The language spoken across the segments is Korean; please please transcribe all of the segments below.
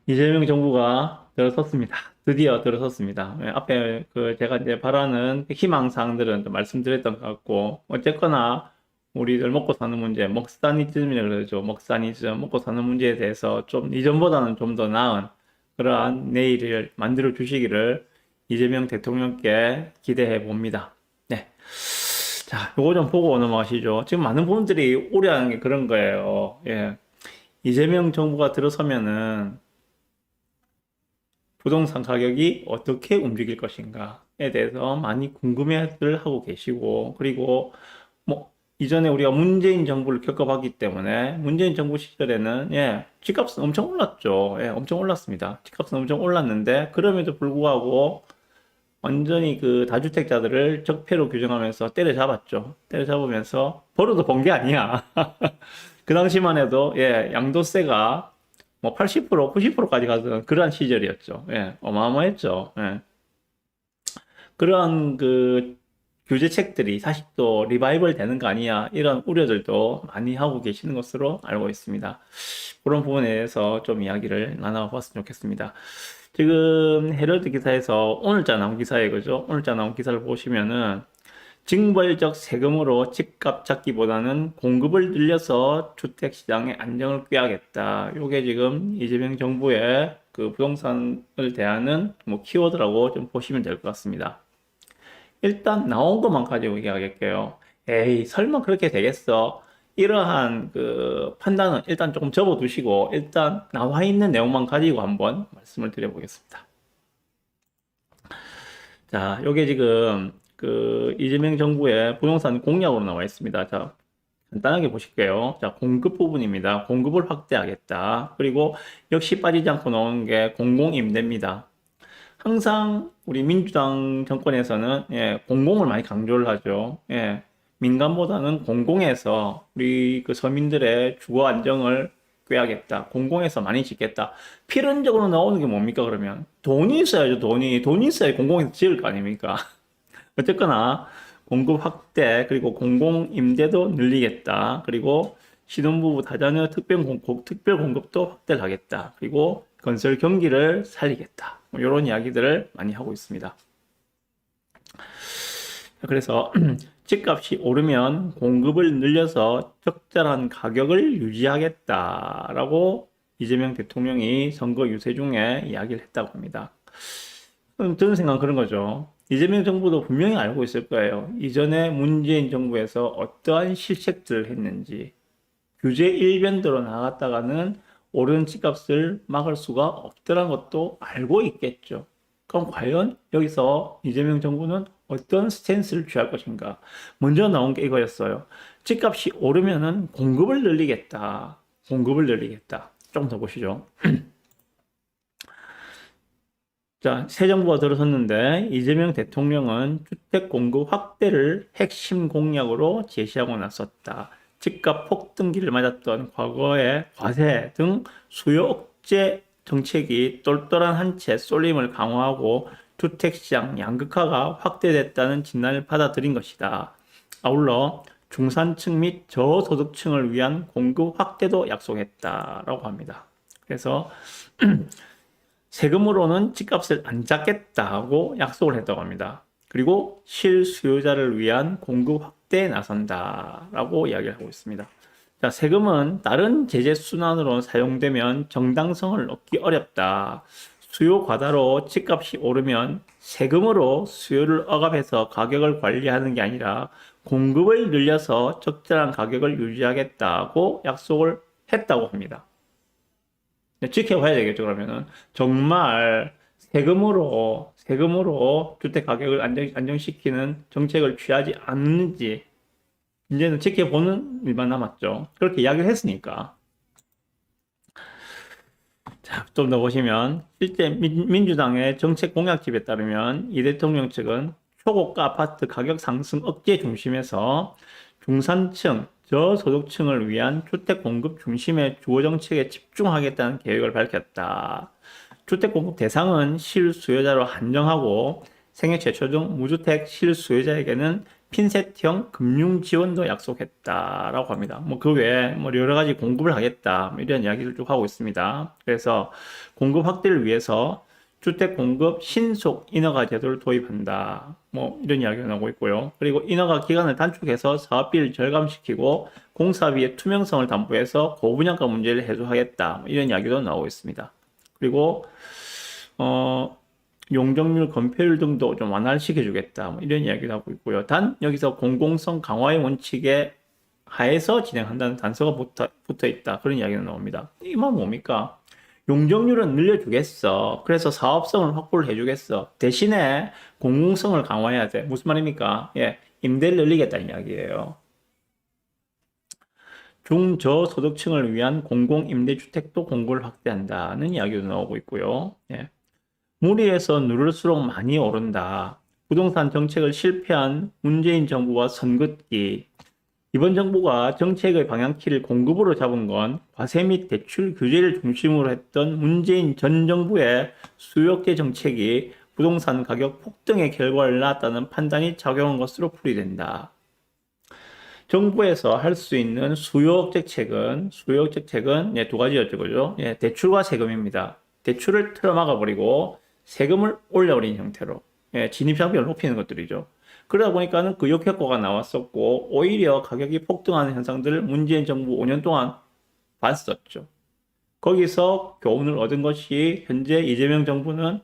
이재명 정부가 들어섰습니다. 드디어 들어섰습니다. 앞에 제가 이제 바라는 희망사항들은 좀 말씀드렸던 것 같고, 어쨌거나 우리들 먹고 사는 문제, 먹사니즘이라고 그러죠. 먹사니즘, 먹고 사는 문제에 대해서 좀 이전보다는 좀 더 나은 그러한 내일을 만들어 주시기를 이재명 대통령께 기대해 봅니다. 네. 자, 요거 좀 보고 넘어가시죠. 지금 많은 분들이 우려하는 게 그런 거예요. 예. 이재명 정부가 들어서면은 부동산 가격이 어떻게 움직일 것인가에 대해서 많이 궁금해들 하고 계시고, 그리고 뭐 이전에 우리가 문재인 정부를 겪어봤기 때문에 문재인 정부 시절에는 집값은 엄청 올랐죠. 엄청 올랐습니다. 집값은 엄청 올랐는데 그럼에도 불구하고 완전히 그 다주택자들을 적폐로 규정하면서 때려잡았죠. 때려잡으면서 벌어도 본 게 아니야. 그 당시만 해도 양도세가 뭐 80%, 90%까지 가던 그러한 시절이었죠. 어마어마했죠. 그러한 그 규제책들이 다시 또 리바이벌 되는 거 아니냐 이런 우려들도 많이 하고 계시는 것으로 알고 있습니다. 그런 부분에 대해서 좀 이야기를 나눠봤으면 좋겠습니다. 지금 헤럴드 기사에서 오늘자 나온 기사에 그죠? 오늘자 나온 기사를 보시면은 징벌적 세금으로 집값 잡기보다는 공급을 늘려서 주택 시장의 안정을 꾀하겠다. 요게 지금 이재명 정부의 그 부동산을 대하는 뭐 키워드라고 좀 보시면 될 것 같습니다. 일단 나온 것만 가지고 이야기할게요. 에이, 설마 그렇게 되겠어? 이러한 그 판단은 일단 조금 접어두시고 일단 나와 있는 내용만 가지고 한번 말씀을 드려보겠습니다. 자, 요게 지금 그 이재명 정부의 부동산 공약으로 나와 있습니다. 자, 간단하게 보실게요. 자, 공급 부분입니다. 공급을 확대하겠다. 그리고 역시 빠지지 않고 나오는 게 공공임대입니다. 항상 우리 민주당 정권에서는 공공을 많이 강조를 하죠. 민간보다는 공공에서 우리 그 서민들의 주거 안정을 꾀하겠다. 공공에서 많이 짓겠다. 필연적으로 나오는 게 뭡니까, 그러면? 돈이 있어야죠, 돈이. 돈이 있어야 공공에서 지을 거 아닙니까? 어쨌거나 공급 확대, 그리고 공공 임대도 늘리겠다. 그리고 신혼부부 다자녀 특별 공급도 확대를 하겠다. 그리고 건설 경기를 살리겠다. 뭐 이런 이야기들을 많이 하고 있습니다. 그래서 집값이 오르면 공급을 늘려서 적절한 가격을 유지하겠다라고 이재명 대통령이 선거 유세 중에 이야기를 했다고 합니다. 저는 생각은 그런 거죠. 이재명 정부도 분명히 알고 있을 거예요. 이전에 문재인 정부에서 어떠한 실책들을 했는지, 규제 일변도로 나갔다가는 오르는 집값을 막을 수가 없다는 것도 알고 있겠죠. 그럼 과연 여기서 이재명 정부는 어떤 스탠스를 취할 것인가? 먼저 나온 게 이거였어요. 집값이 오르면은 공급을 늘리겠다. 공급을 늘리겠다. 좀 더 보시죠. 자, 새 정부가 들어섰는데 이재명 대통령은 주택 공급 확대를 핵심 공약으로 제시하고 나섰다. 집값 폭등기를 맞았던 과거의 과세 등 수요 억제 정책이 똘똘한 한 채 쏠림을 강화하고 주택시장 양극화가 확대됐다는 진단을 받아들인 것이다. 아울러 중산층 및 저소득층을 위한 공급 확대도 약속했다라고 합니다. 그래서 세금으로는 집값을 안 잡겠다고 약속을 했다고 합니다. 그리고 실수요자를 위한 공급 확대에 나선다라고 이야기를 하고 있습니다. 자, 세금은 다른 제재 순환으로 사용되면 정당성을 얻기 어렵다. 수요 과다로 집값이 오르면 세금으로 수요를 억압해서 가격을 관리하는 게 아니라 공급을 늘려서 적절한 가격을 유지하겠다고 약속을 했다고 합니다. 지켜봐야 되겠죠, 그러면은. 정말 세금으로 주택 가격을 안정시키는 정책을 취하지 않는지, 이제는 지켜보는 일만 남았죠. 그렇게 이야기를 했으니까. 자, 좀 더 보시면, 실제 민주당의 정책 공약집에 따르면 이 대통령 측은 초고가 아파트 가격 상승 억제 중심에서 중산층, 저소득층을 위한 주택 공급 중심의 주거 정책에 집중하겠다는 계획을 밝혔다. 주택 공급 대상은 실수요자로 한정하고 생애 최초 중 무주택 실수요자에게는 핀셋형 금융 지원도 약속했다라고 합니다. 뭐 그 외에 뭐 여러 가지 공급을 하겠다 뭐 이런 이야기를 쭉 하고 있습니다. 그래서 공급 확대를 위해서 주택 공급 신속 인허가 제도를 도입한다. 뭐 이런 이야기가 나오고 있고요. 그리고 인허가 기간을 단축해서 사업비를 절감시키고 공사비의 투명성을 담보해서 고분양가 문제를 해소하겠다. 뭐 이런 이야기도 나오고 있습니다. 그리고 용적률 건폐율 등도 좀 완화를 시켜주겠다. 뭐 이런 이야기도 하고 있고요. 단 여기서 공공성 강화의 원칙에 하에서 진행한다는 단서가 붙어 있다. 그런 이야기가 나옵니다. 이 말 뭡니까? 용적률은 늘려주겠어. 그래서 사업성을 확보를 해주겠어. 대신에 공공성을 강화해야 돼. 무슨 말입니까? 예, 임대를 늘리겠다는 이야기예요. 중저소득층을 위한 공공임대주택도 공급을 확대한다는 이야기도 나오고 있고요. 예. 무리해서 누를수록 많이 오른다. 부동산 정책을 실패한 문재인 정부와 선긋기. 이번 정부가 정책의 방향키를 공급으로 잡은 건 과세 및 대출 규제를 중심으로 했던 문재인 전 정부의 수요 억제 정책이 부동산 가격 폭등의 결과를 낳았다는 판단이 작용한 것으로 풀이된다. 정부에서 할 수 있는 수요 억제책은 예, 두 가지였죠, 그죠? 예, 대출과 세금입니다. 대출을 틀어막아 버리고 세금을 올려버린 형태로 예, 진입장벽을 높이는 것들이죠. 그러다 보니까는 그 역효과가 나왔었고 오히려 가격이 폭등하는 현상들을 문재인 정부 5년 동안 봤었죠. 거기서 교훈을 얻은 것이 현재 이재명 정부는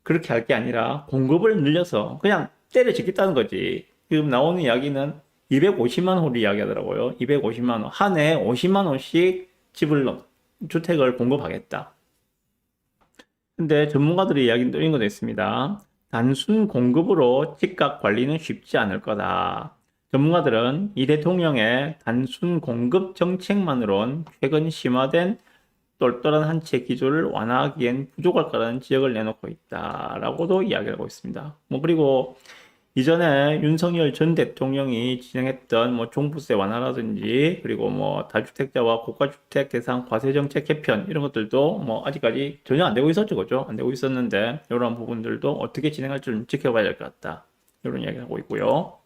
그렇게 할 게 아니라 공급을 늘려서 그냥 때려짓겠다는 거지. 지금 나오는 이야기는 250만 호를 이야기하더라고요. 250만 호. 한 해에 50만 호씩 주택을 공급하겠다. 근데 전문가들의 이야기는 또 이런 것도 있습니다. 단순 공급으로 집값 관리는 쉽지 않을 거다. 전문가들은 이 대통령의 단순 공급 정책만으론 최근 심화된 똘똘한 한 채 기조를 완화하기엔 부족할 거라는 지적을 내놓고 있다라고도 이야기하고 있습니다. 뭐 그리고 이전에 윤석열 전 대통령이 진행했던 뭐 종부세 완화라든지 그리고 뭐 다주택자와 고가주택 대상 과세 정책 개편 이런 것들도 뭐 아직까지 전혀 안 되고 있었죠, 그죠? 안 되고 있었는데 이런 부분들도 어떻게 진행할지 좀 지켜봐야 될 것 같다. 이런 이야기를 하고 있고요.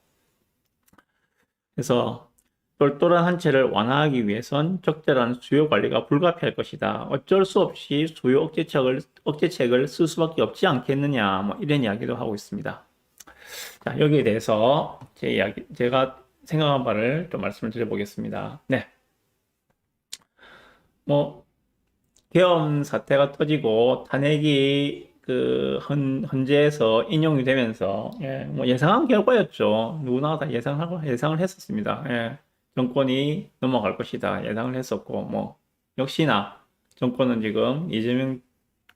그래서 똘똘한 한 채를 완화하기 위해선 적절한 수요 관리가 불가피할 것이다. 어쩔 수 없이 수요 억제책을 쓸 수밖에 없지 않겠느냐. 뭐 이런 이야기도 하고 있습니다. 자, 여기에 대해서 제가 생각한 바를 좀 말씀을 드려보겠습니다. 네. 뭐, 계엄 사태가 터지고 탄핵이 헌재에서 인용이 되면서, 예, 뭐 예상한 결과였죠. 누구나 다 예상을 했었습니다. 예, 정권이 넘어갈 것이다. 예상을 했었고, 뭐, 역시나 정권은 지금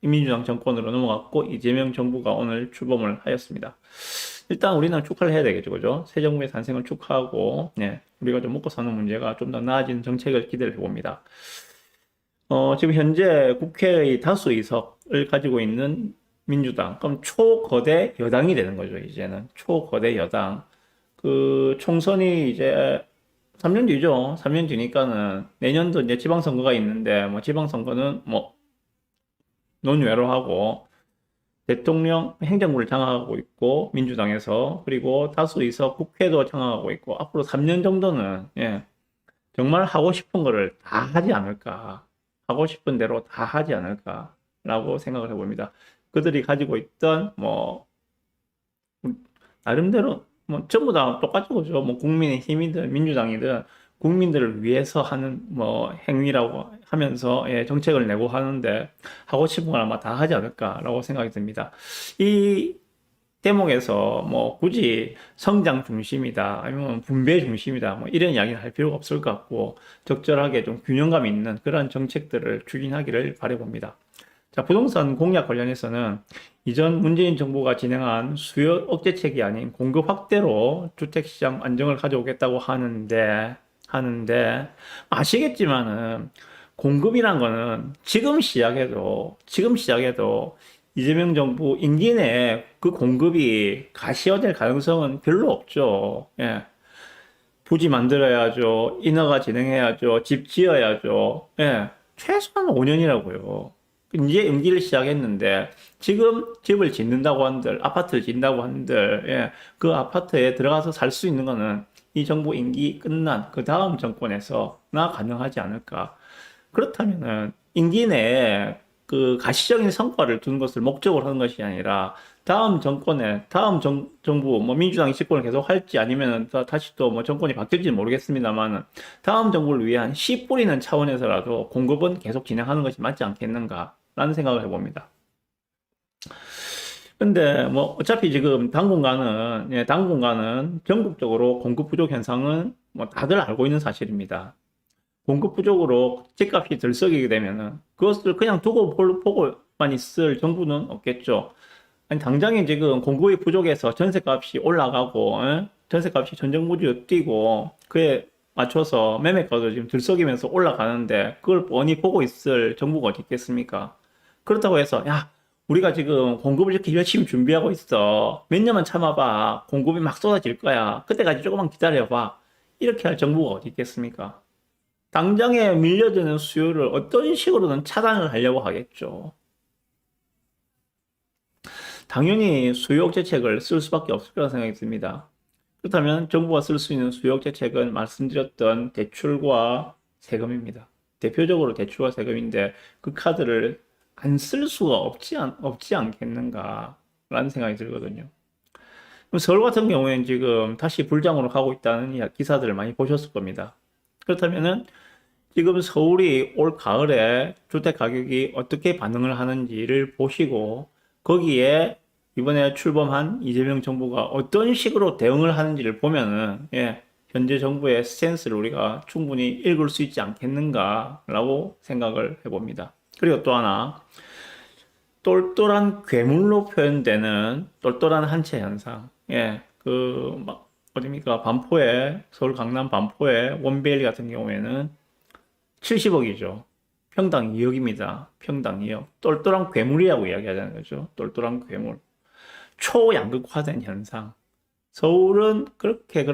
민주당 정권으로 넘어갔고, 이재명 정부가 오늘 출범을 하였습니다. 일단 우리는 축하를 해야 되겠죠, 그죠? 새 정부의 탄생을 축하하고, 네, 우리가 좀 먹고 사는 문제가 좀 더 나아지는 정책을 기대를 해봅니다. 지금 현재 국회의 다수 의석을 가지고 있는 민주당, 그럼 초거대 여당이 되는 거죠, 이제는. 초거대 여당. 총선이 이제 3년 뒤죠. 3년 뒤니까는 내년도 이제 지방선거가 있는데, 뭐 지방선거는 뭐 논외로 하고, 대통령 행정부를 장악하고 있고 민주당에서 그리고 다수 의석 국회도 장악하고 있고 앞으로 3년 정도는 예, 정말 하고 싶은 거를 다 하지 않을까 하고 싶은 대로 다 하지 않을까라고 생각을 해봅니다. 그들이 가지고 있던 뭐 나름대로 뭐 전부 다 똑같죠, 그죠? 뭐 국민의힘이든 민주당이든 국민들을 위해서 하는 뭐 행위라고 하면서 예, 정책을 내고 하는데 하고 싶은 걸 아마 다 하지 않을까라고 생각이 듭니다. 이 대목에서 뭐 굳이 성장 중심이다 아니면 분배 중심이다 뭐 이런 이야기를 할 필요가 없을 것 같고 적절하게 좀 균형감 있는 그런 정책들을 추진하기를 바라봅니다. 자, 부동산 공약 관련해서는 이전 문재인 정부가 진행한 수요 억제책이 아닌 공급 확대로 주택시장 안정을 가져오겠다고 하는데 아시겠지만은 공급이란 거는 지금 시작해도 이재명 정부 임기 내에 그 공급이 가시화될 가능성은 별로 없죠. 예. 부지 만들어야죠. 인허가 진행해야죠. 집 지어야죠. 예. 최소한 5년이라고요. 이제 연기를 시작했는데 지금 집을 짓는다고 한들 아파트를 짓는다고 한들 예, 그 아파트에 들어가서 살 수 있는 거는 이 정부 임기 끝난 그 다음 정권에서나 가능하지 않을까. 그렇다면은 임기 내에 그 가시적인 성과를 두는 것을 목적으로 하는 것이 아니라 다음 정권에 다음 정부 뭐 민주당이 집권을 계속 할지 아니면은 다시 또 뭐 정권이 바뀔지 모르겠습니다만은 다음 정부를 위한 씨 뿌리는 차원에서라도 공급은 계속 진행하는 것이 맞지 않겠는가라는 생각을 해봅니다. 근데 뭐 어차피 지금 당분간은 당분간은 전국적으로 공급 부족 현상은 뭐 다들 알고 있는 사실입니다. 공급 부족으로 집값이 들썩이게 되면은 그것을 그냥 두고 보고만 있을 정부는 없겠죠. 아니 당장에 지금 공급이 부족해서 전세값이 올라가고 전세값이 전정부지로 뛰고 그에 맞춰서 매매가도 지금 들썩이면서 올라가는데 그걸 뻔히 보고 있을 정부가 어디 있겠습니까? 그렇다고 해서 야 우리가 지금 공급을 이렇게 열심히 준비하고 있어 몇 년만 참아봐 공급이 막 쏟아질 거야 그때까지 조금만 기다려봐 이렇게 할 정부가 어디 있겠습니까? 당장에 밀려드는 수요를 어떤 식으로든 차단을 하려고 하겠죠. 당연히 수요 억제책을 쓸 수밖에 없을 거라 생각이 듭니다. 그렇다면 정부가 쓸 수 있는 수요 억제책은 말씀드렸던 대출과 세금입니다. 대표적으로 대출과 세금인데 그 카드를 안 쓸 수가 없지 않겠는가라는 생각이 들거든요. 서울 같은 경우에는 지금 다시 불장으로 가고 있다는 기사들을 많이 보셨을 겁니다. 그렇다면은 지금 서울이 올 가을에 주택 가격이 어떻게 반응을 하는지를 보시고 거기에 이번에 출범한 이재명 정부가 어떤 식으로 대응을 하는지를 보면은 현재 정부의 스탠스를 우리가 충분히 읽을 수 있지 않겠는가라고 생각을 해봅니다. 그리고 또 하나 똘똘한 괴물로 표현되는 똘똘한 한채 현상. 막 어딥니까? 반포에 서울 강남 반포에 원베일리 같은 경우에는 70억이죠. 평당 2억입니다. 평당 2억. 똘똘한 괴물이라고 이야기하자는 거죠. 똘똘한 괴물. 초양극화된 현상. 서울은 그렇게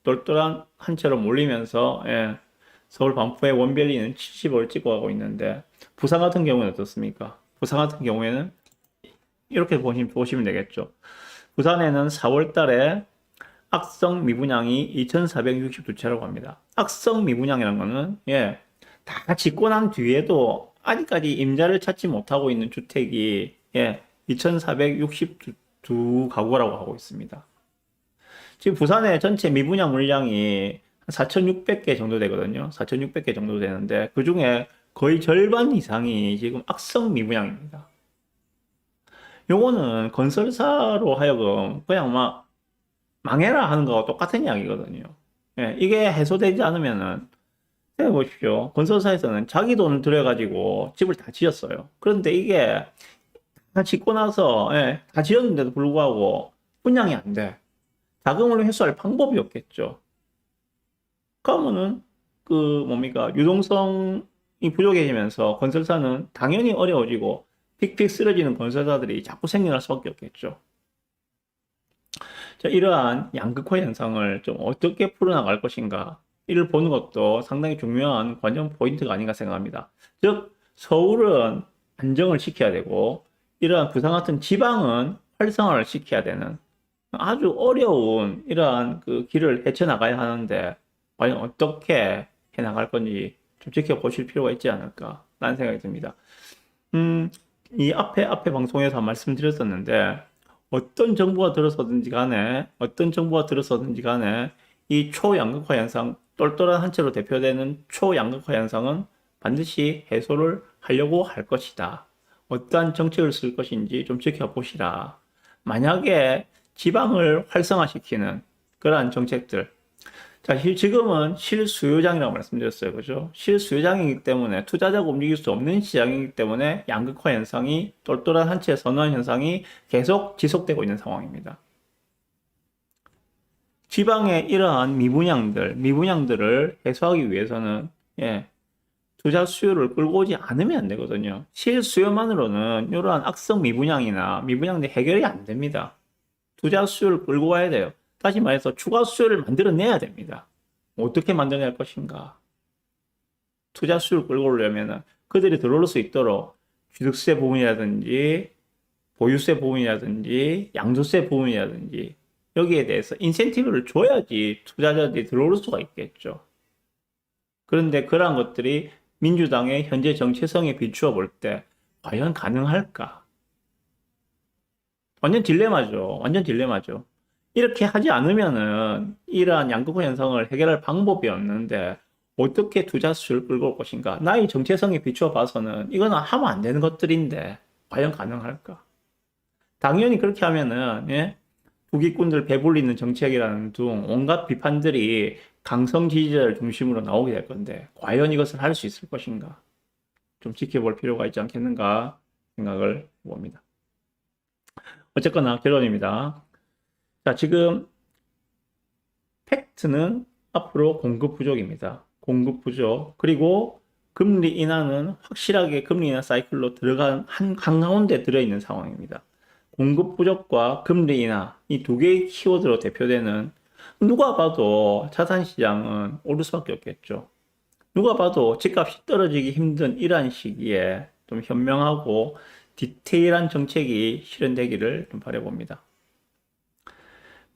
똘똘한 한 채로 몰리면서 서울 반포의 원밸리는 70억을 찍어가고 있는데 부산 같은 경우는 어떻습니까? 부산 같은 경우에는 이렇게 보시면 되겠죠. 부산에는 4월 달에 악성 미분양이 2,462채라고 합니다. 악성 미분양이라는 거는 다 짓고 난 뒤에도 아직까지 임자를 찾지 못하고 있는 주택이 2,462 가구라고 하고 있습니다. 지금 부산의 전체 미분양 물량이 4,600개 정도 되거든요. 4,600개 정도 되는데 그 중에 거의 절반 이상이 지금 악성 미분양입니다. 요거는 건설사로 하여금 그냥 막 망해라 하는 거와 똑같은 이야기거든요. 이게 해소되지 않으면은 생각해보십시오. 건설사에서는 자기 돈을 들여가지고 집을 다 지었어요. 그런데 이게 다 짓고 나서 다 지었는데도 불구하고 분양이 안 돼. 자금을 회수할 방법이 없겠죠. 그러면은 유동성이 부족해지면서 건설사는 당연히 어려워지고 픽픽 쓰러지는 건설사들이 자꾸 생겨날 수밖에 없겠죠. 자, 이러한 양극화 현상을 좀 어떻게 풀어나갈 것인가 이를 보는 것도 상당히 중요한 관전 포인트가 아닌가 생각합니다. 즉 서울은 안정을 시켜야 되고 이러한 부산 같은 지방은 활성화를 시켜야 되는 아주 어려운 이러한 그 길을 헤쳐나가야 하는데 과연 어떻게 해나갈 건지 좀 지켜보실 필요가 있지 않을까라는 생각이 듭니다. 이 앞에 방송에서 말씀드렸었는데 어떤 정부가 들어서든지 간에 이 초양극화 현상, 똘똘한 한 채로 대표되는 초양극화 현상은 반드시 해소를 하려고 할 것이다. 어떠한 정책을 쓸 것인지 좀 지켜보시라. 만약에 지방을 활성화시키는 그러한 정책들. 자, 지금은 실수요장이라고 말씀드렸어요. 그죠? 실수요장이기 때문에 투자자가 움직일 수 없는 시장이기 때문에 양극화 현상이 똘똘한 한 채 선호한 현상이 계속 지속되고 있는 상황입니다. 지방의 이러한 미분양들을 해소하기 위해서는 투자 수요를 끌고 오지 않으면 안 되거든요. 실수요만으로는 이러한 악성 미분양들 해결이 안 됩니다. 투자 수요를 끌고 와야 돼요. 다시 말해서 추가 수요를 만들어내야 됩니다. 어떻게 만들어낼 것인가? 투자 수요를 끌고 오려면 그들이 들어올 수 있도록 취득세 부분이라든지 보유세 부분이라든지 양도세 부분이라든지 여기에 대해서 인센티브를 줘야지 투자자들이 들어올 수가 있겠죠. 그런데 그러한 것들이 민주당의 현재 정체성에 비추어 볼 때 과연 가능할까? 완전 딜레마죠. 완전 딜레마죠. 이렇게 하지 않으면은 이러한 양극화 현상을 해결할 방법이 없는데 어떻게 투자 수를 끌고 올 것인가? 나의 정체성에 비추어 봐서는 이거는 하면 안 되는 것들인데 과연 가능할까? 당연히 그렇게 하면은 예? 부기꾼들 배불리는 정책이라는 등 온갖 비판들이 강성 지지자를 중심으로 나오게 될 건데 과연 이것을 할 수 있을 것인가? 좀 지켜볼 필요가 있지 않겠는가 생각을 해봅니다. 어쨌거나 결론입니다. 자, 지금 팩트는 앞으로 공급 부족입니다. 공급 부족. 그리고 금리 인하는 확실하게 금리 인하 사이클로 들어간 한가운데 들어있는 상황입니다. 공급 부족과 금리 인하 이 두 개의 키워드로 대표되는 누가 봐도 자산 시장은 오를 수밖에 없겠죠. 누가 봐도 집값이 떨어지기 힘든 이러한 시기에 좀 현명하고 디테일한 정책이 실현되기를 좀 바라봅니다.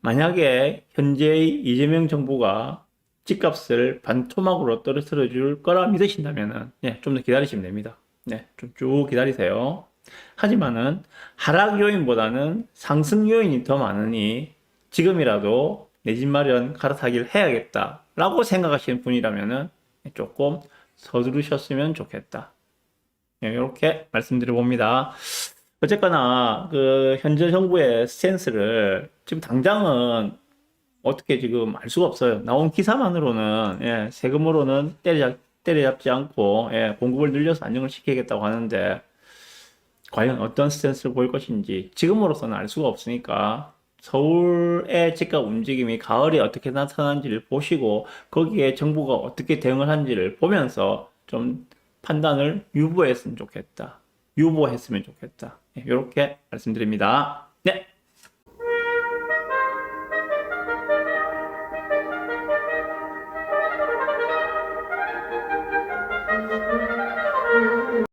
만약에 현재의 이재명 정부가 집값을 반토막으로 떨어뜨려 줄 거라 믿으신다면 좀 더 기다리시면 됩니다. 좀 쭉 기다리세요. 하지만은 하락 요인보다는 상승 요인이 더 많으니 지금이라도 내 집 마련 갈아타기를 해야겠다라고 생각하시는 분이라면은 조금 서두르셨으면 좋겠다. 이렇게 말씀드려 봅니다. 어쨌거나 그 현재 정부의 스탠스를 지금 당장은 어떻게 지금 알 수가 없어요. 나온 기사만으로는 세금으로는 때려잡지 않고 공급을 늘려서 안정을 시키겠다고 하는데 과연 어떤 스탠스를 보일 것인지 지금으로서는 알 수가 없으니까 서울의 집값 움직임이 가을에 어떻게 나타나는지를 보시고 거기에 정부가 어떻게 대응을 하는지를 보면서 좀 판단을 유보했으면 좋겠다. 이렇게 말씀드립니다. 네.